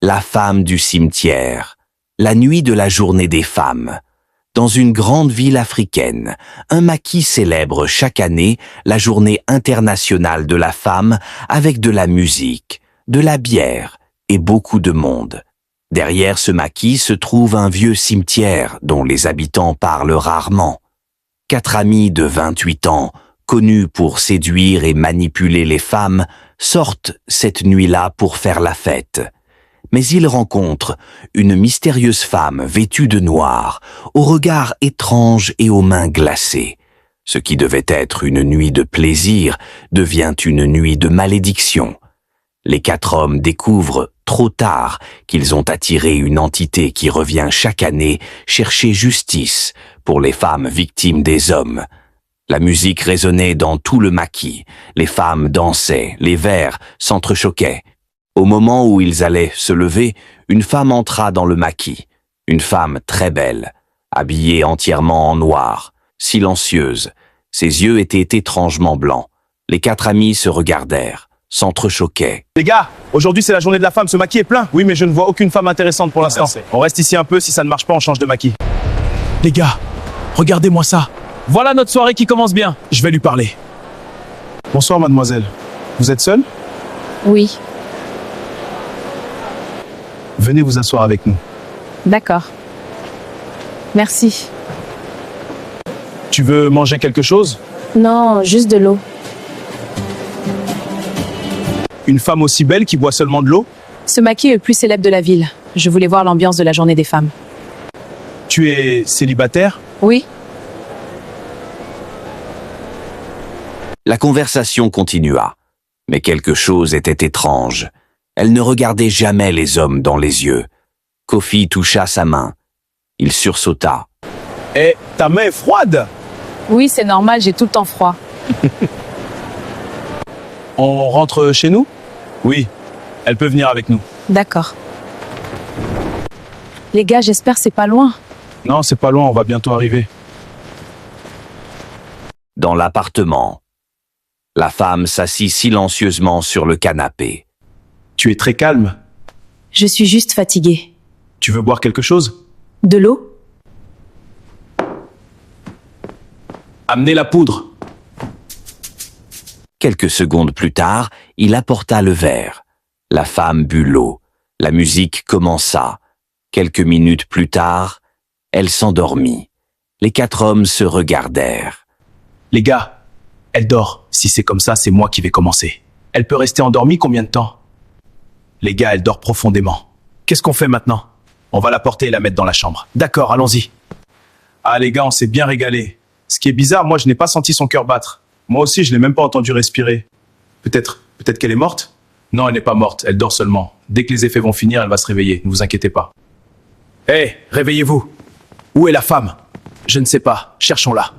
La femme du cimetière. La nuit de la journée des femmes. Dans une grande ville africaine, un maquis célèbre chaque année la journée internationale de la femme avec de la musique, de la bière et beaucoup de monde. Derrière ce maquis se trouve un vieux cimetière dont les habitants parlent rarement. 4 amis de 28 ans, connus pour séduire et manipuler les femmes, sortent cette nuit-là pour faire la fête. Mais ils rencontrent une mystérieuse femme vêtue de noir, au regard étrange et aux mains glacées. Ce qui devait être une nuit de plaisir devient une nuit de malédiction. Les 4 hommes découvrent trop tard qu'ils ont attiré une entité qui revient chaque année chercher justice pour les femmes victimes des hommes. La musique résonnait dans tout le maquis, les femmes dansaient, les verres s'entrechoquaient. Au moment où ils allaient se lever, une femme entra dans le maquis. Une femme très belle, habillée entièrement en noir, silencieuse. Ses yeux étaient étrangement blancs. Les 4 amis se regardèrent, s'entrechoquaient. Les gars, aujourd'hui c'est la journée de la femme, ce maquis est plein. Oui, mais je ne vois aucune femme intéressante pour l'instant. On reste ici un peu, si ça ne marche pas, on change de maquis. Les gars, regardez-moi ça. Voilà notre soirée qui commence bien. Je vais lui parler. Bonsoir mademoiselle. Vous êtes seule? Oui, Venez vous asseoir avec nous. d'accord. Merci. Tu veux manger quelque chose? Non, juste de l'eau. Une femme aussi belle qui boit seulement de l'eau? Ce maquis est le plus célèbre de la ville. Je voulais voir l'ambiance de la journée des femmes. Tu es célibataire? Oui, La conversation continua, mais quelque chose était étrange. Elle ne regardait jamais les hommes dans les yeux. Kofi toucha sa main. Il sursauta. Eh, ta main est froide! oui, c'est normal, j'ai tout le temps froid. On rentre chez nous? Oui, elle peut venir avec nous. D'accord. Les gars, j'espère que c'est pas loin. Non, c'est pas loin, on va bientôt arriver. Dans l'appartement, la femme s'assit silencieusement sur le canapé. Tu es très calme. Je suis juste fatiguée. Tu veux boire quelque chose? De l'eau? Amenez la poudre. Quelques secondes plus tard, il apporta le verre. La femme but l'eau. La musique commença. Quelques minutes plus tard, elle s'endormit. Les 4 hommes se regardèrent. Les gars, elle dort. Si c'est comme ça, c'est moi qui vais commencer. Elle peut rester endormie combien de temps? Les gars, elle dort profondément. Qu'est-ce qu'on fait maintenant? On va la porter et la mettre dans la chambre. D'accord, allons-y. Ah les gars, on s'est bien régalé. Ce qui est bizarre, moi je n'ai pas senti son cœur battre. Moi aussi, je l'ai même pas entendu respirer. Peut-être qu'elle est morte? Non, elle n'est pas morte, elle dort seulement. Dès que les effets vont finir, elle va se réveiller, ne vous inquiétez pas. Hé, réveillez-vous. Où est la femme? Je ne sais pas, cherchons-la.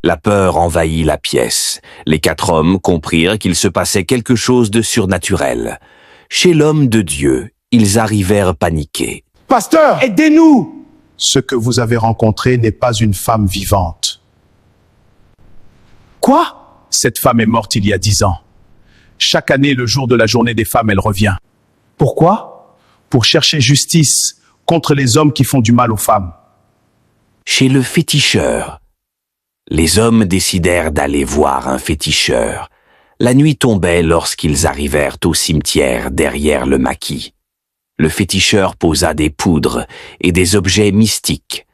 La peur envahit la pièce. Les 4 hommes comprirent qu'il se passait quelque chose de surnaturel. Chez l'homme de Dieu, ils arrivèrent paniqués. Pasteur, Aidez-nous! ce que vous avez rencontré n'est pas une femme vivante. Quoi? Cette femme est morte il y a 10 ans. Chaque année, le jour de la journée des femmes, elle revient. Pourquoi? Pour chercher justice contre les hommes qui font du mal aux femmes. Chez le féticheur. Les hommes décidèrent d'aller voir un féticheur. La nuit tombait lorsqu'ils arrivèrent au cimetière derrière le maquis. Le féticheur posa des poudres et des objets mystiques.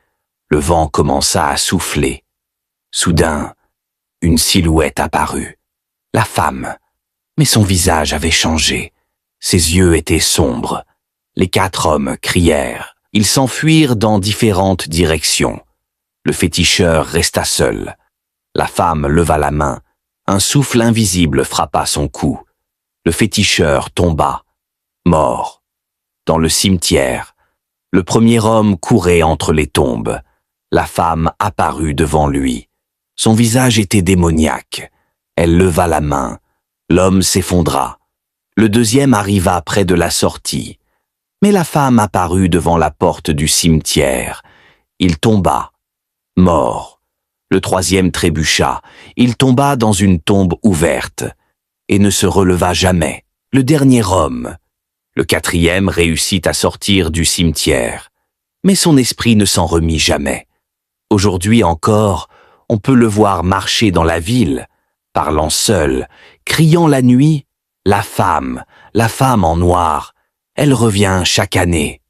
Le vent commença à souffler. Soudain, une silhouette apparut. La femme. Mais son visage avait changé. Ses yeux étaient sombres. Les 4 hommes crièrent. Ils s'enfuirent dans différentes directions. Le féticheur resta seul. La femme leva la main. Un souffle invisible frappa son cou. Le féticheur tomba, mort. Dans le cimetière, le premier homme courait entre les tombes. La femme apparut devant lui. Son visage était démoniaque. Elle leva la main. L'homme s'effondra. Le deuxième arriva près de la sortie. Mais la femme apparut devant la porte du cimetière. Il tomba, mort. Le troisième trébucha. Il tomba dans une tombe ouverte et ne se releva jamais. Le dernier homme, Le quatrième réussit à sortir du cimetière. Mais son esprit ne s'en remit jamais. Aujourd'hui encore, on peut le voir marcher dans la ville, parlant seul, criant la nuit, la femme en noir, elle revient chaque année.